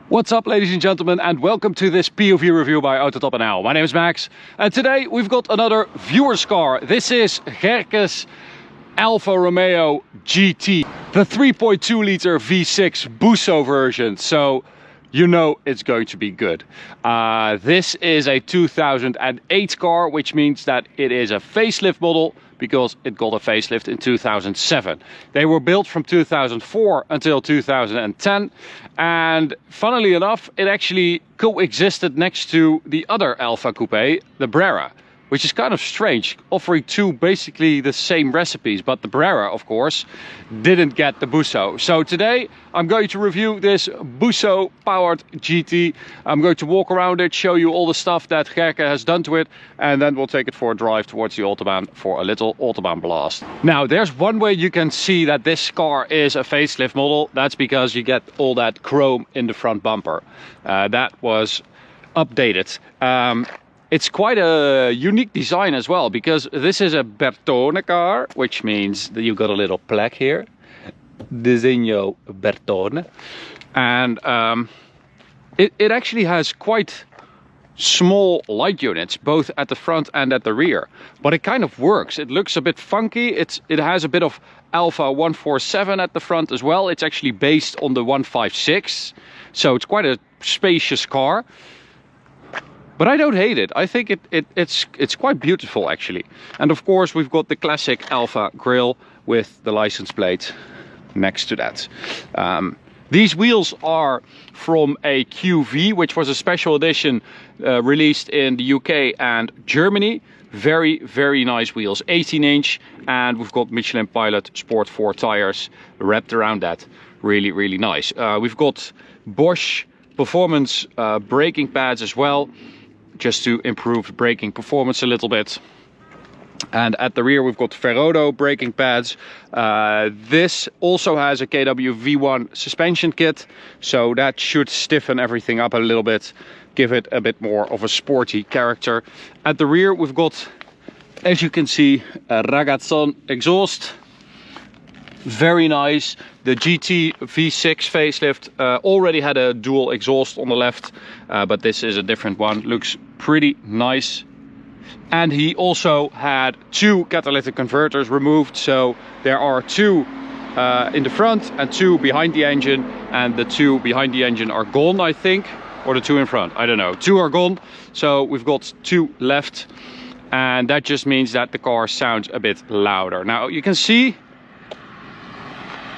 What's up, ladies and gentlemen, and welcome to this POV review by AutoTopNL. My name is Max, and today we've got another viewer's car. This is Gearbox Alfa Romeo GT, the 3.2 liter V6 Busso version, so you know it's going to be good. This is a 2008 car, which means that it is a facelift model because it got a facelift in 2007. They were built from 2004 until 2010, and funnily enough, it actually coexisted next to the other Alfa Coupe, the Brera, which is kind of strange, offering two basically the same recipes, but the Brera, of course, didn't get the Busso. So today I'm going to review this Busso powered GT. I'm going to walk around it, show you all the stuff that Gearbox has done to it, and then we'll take it for a drive towards the autobahn for a little autobahn blast. Now, there's one way you can see that this car is a facelift model. That's because you get all that chrome in the front bumper. That was updated. It's quite a unique design as well, because this is a Bertone car, which means that you've got a little plaque here, Disegno Bertone, and it actually has quite small light units, both at the front and at the rear, but it kind of works. It looks a bit funky. It has a bit of Alpha 147 at the front as well. It's actually based on the 156, so it's quite a spacious car. But I don't hate it. I think it's quite beautiful, actually. And of course we've got the classic Alfa grille with the license plate next to that. These wheels are from a QV, which was a special edition released in the UK and Germany. Very, very nice wheels, 18-inch, and we've got Michelin Pilot Sport 4 tires wrapped around that. Really, really nice. We've got Bosch performance braking pads as well, just to improve braking performance a little bit. And at the rear we've got Ferrodo braking pads. This also has a KW V1 suspension kit, so that should stiffen everything up a little bit, give it a bit more of a sporty character. At the rear we've got, as you can see, a Ragazzon exhaust. Very nice. The GT V6 facelift already had a dual exhaust on the left, but this is a different one. Looks pretty nice. And he also had two catalytic converters removed, so there are two in the front and two behind the engine, and the two behind the engine are gone, I think, or the two in front, I don't know. Two are gone, so we've got two left, and that just means that the car sounds a bit louder. Now you can see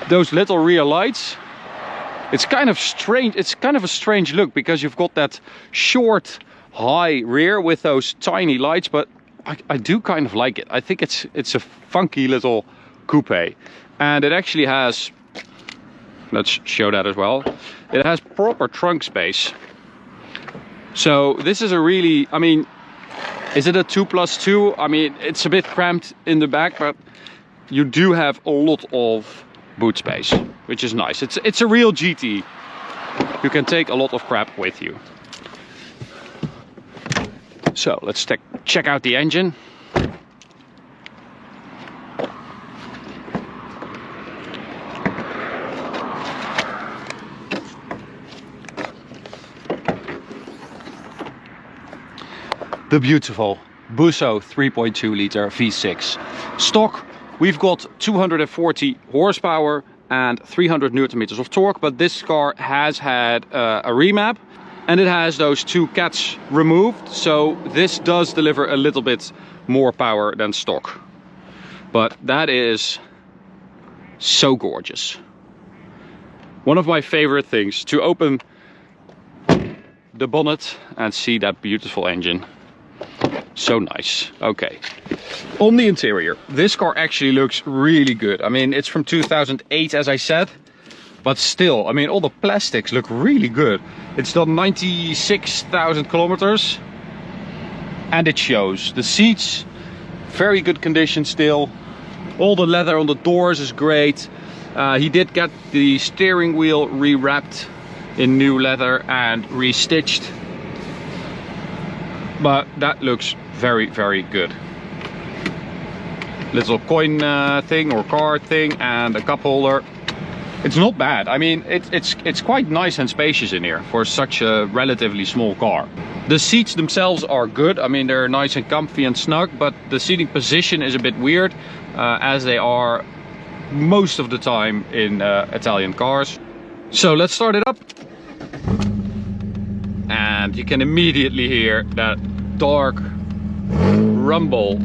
those little rear lights. It's kind of strange. It's kind of a strange look because you've got that short high rear with those tiny lights, but I do kind of like it. I think it's a funky little coupe, and it actually has, let's show that as well, it has proper trunk space. So this is a really, I mean, is it a 2+2? I mean, it's a bit cramped in the back, but you do have a lot of boot space, which is nice. It's a real GT. You can take a lot of crap with you. So let's check out the engine. The beautiful Busso 3.2 liter V6. Stock, we've got 240 horsepower and 300 Newton meters of torque, but this car has had a remap, and it has those two cats removed, so this does deliver a little bit more power than stock. But that is so gorgeous. One of my favorite things, to open the bonnet and see that beautiful engine. So nice. Okay, on the interior, this car actually looks really good. I mean, it's from 2008, as I said, but still, I mean, all the plastics look really good. It's done 96,000 kilometers, and it shows. The seats, very good condition still. All the leather on the doors is great. He did get the steering wheel rewrapped in new leather and restitched, but that looks very, very good. Little coin thing or card thing, and a cup holder. It's not bad. I mean, it's quite nice and spacious in here for such a relatively small car. The seats themselves are good. I mean, they're nice and comfy and snug, but the seating position is a bit weird, as they are most of the time in Italian cars. So let's start it up. And you can immediately hear that dark rumble.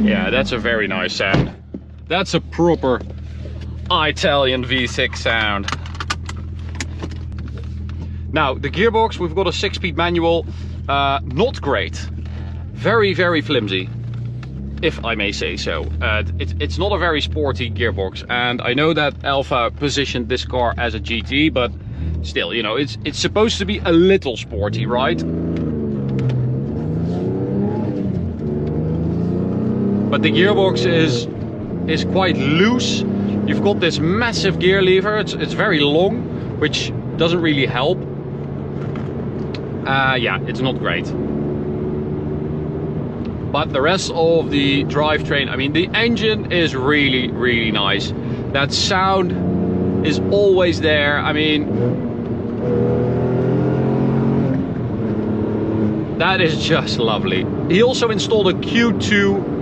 Yeah, that's a very nice sound. That's a proper Italian V6 sound. Now, the gearbox, we've got a 6-speed manual. Not great. Very, very flimsy, if I may say so. It's not a very sporty gearbox, and I know that Alfa positioned this car as a GT, but still, you know, it's supposed to be a little sporty, right? But the gearbox is quite loose. You've got this massive gear lever. It's very long, which doesn't really help. Yeah, it's not great. But the rest of the drivetrain, I mean, the engine is really, really nice. That sound is always there. I mean, that is just lovely. He also installed a Q2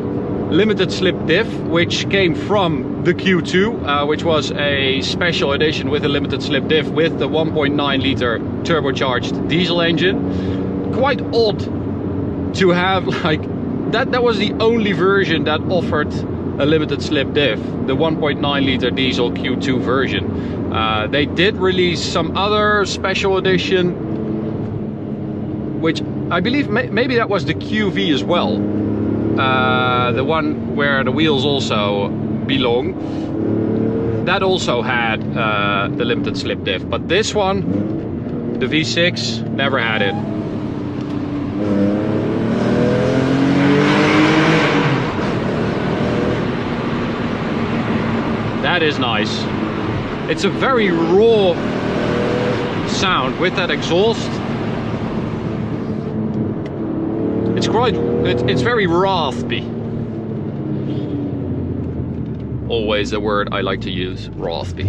limited slip diff, which came from the Q2, which was a special edition with a limited slip diff with the 1.9 liter turbocharged diesel engine. Quite odd to have like that was the only version that offered a limited slip diff, the 1.9 liter diesel Q2 version. They did release some other special edition, which I believe maybe that was the QV as well. The one where the wheels also belong, that also had the limited slip diff, but this one, the V6, never had it. That is nice. It's a very raw sound with that exhaust. It's very raspy. Always the word I like to use, raspy.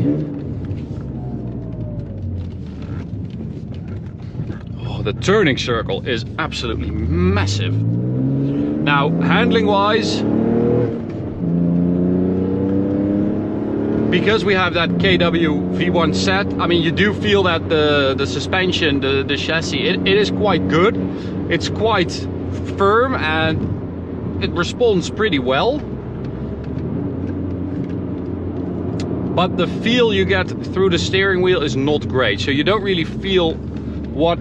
Oh, the turning circle is absolutely massive. Now, handling wise, because we have that KW V1 set, I mean, you do feel that the suspension, the chassis, it is quite good. It's quite firm and it responds pretty well. But the feel you get through the steering wheel is not great. So you don't really feel what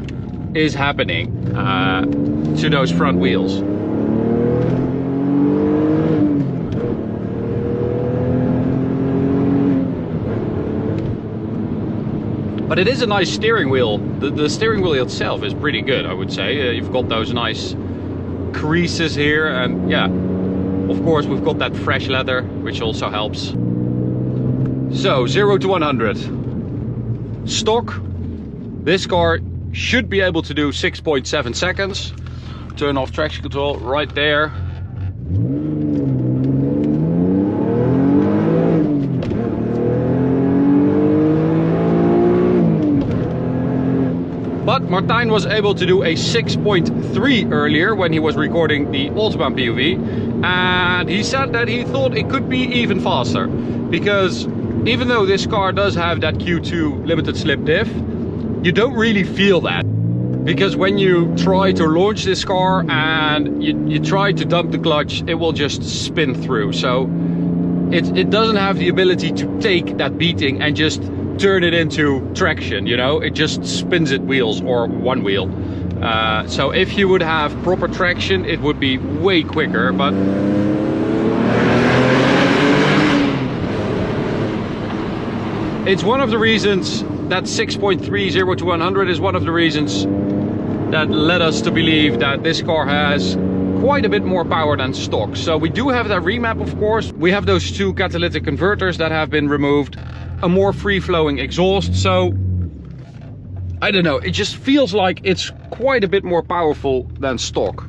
is happening to those front wheels. But it is a nice steering wheel. The steering wheel itself is pretty good, I would say. You've got those nice creases here, and yeah, of course we've got that fresh leather, which also helps. So 0 to 100. Stock, this car should be able to do 6.7 seconds. Turn off traction control right there. But Martijn was able to do a 6.3 earlier when he was recording the autobahn POV, and he said that he thought it could be even faster, because even though this car does have that Q2 limited slip diff, you don't really feel that, because when you try to launch this car and you try to dump the clutch, it will just spin through. So it doesn't have the ability to take that beating and just turn it into traction, you know, it just spins it wheels or one wheel. So if you would have proper traction, it would be way quicker, but it's one of the reasons that 6.3 0 to 100 is one of the reasons that led us to believe that this car has quite a bit more power than stock. So we do have that remap, of course. We have those two catalytic converters that have been removed, a more free-flowing exhaust, so I don't know, it just feels like it's quite a bit more powerful than stock.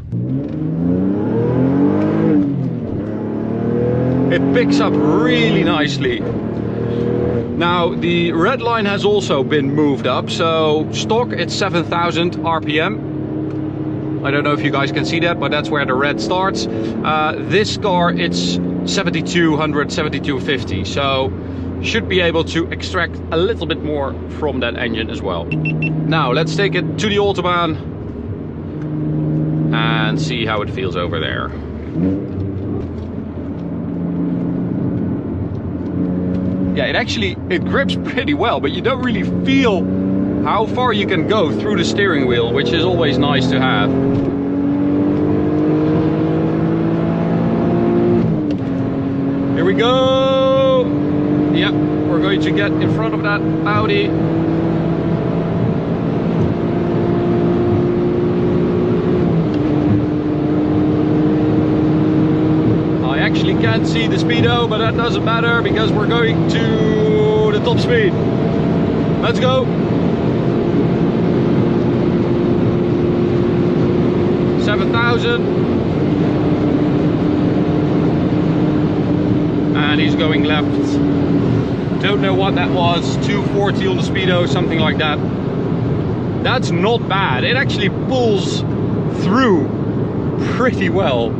it picks up really nicely. Now the red line has also been moved up, so stock it's 7,000 RPM. I don't know if you guys can see that, but that's where the red starts. This car it's 7,200, 7,250, so should be able to extract a little bit more from that engine as well. Now let's take it to the autobahn and see how it feels over there. Yeah, it grips pretty well, but you don't really feel how far you can go through the steering wheel, which is always nice to have. Here we go! Yep, we're going to get in front of that Audi. I actually can't see the speedo, but that doesn't matter because we're going to the top speed. Let's go! 7,000. And he's going left. Don't know what that was, 240 on the speedo, something like that. That's not bad. It actually pulls through pretty well.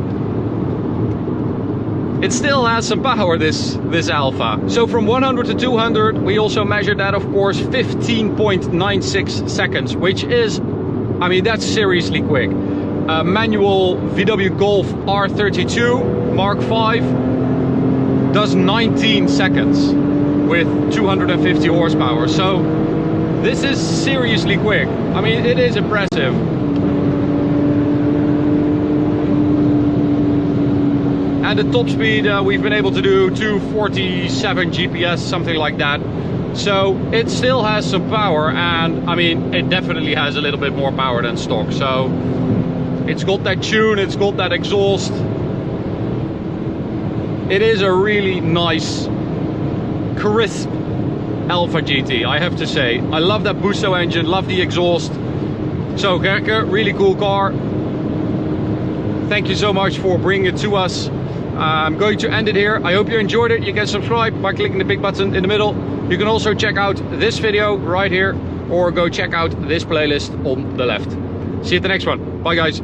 It still has some power, this Alpha. So from 100 to 200, we also measured that, of course, 15.96 seconds, which is, I mean, that's seriously quick. Manual VW Golf R32 Mark V does 19 seconds with 250 horsepower. So this is seriously quick. I mean, it is impressive. And the top speed we've been able to do 247 GPS, something like that. So it still has some power, and I mean, it definitely has a little bit more power than stock. So it's got that tune, it's got that exhaust. It is a really nice, crisp Alpha GT, I have to say. I love that Busto engine, love the exhaust. So Gerke, really cool car. Thank you so much for bringing it to us. I'm going to end it here. I hope you enjoyed it. You can subscribe by clicking the big button in the middle. You can also check out this video right here, or go check out this playlist on the left. See you at the next one. Bye guys.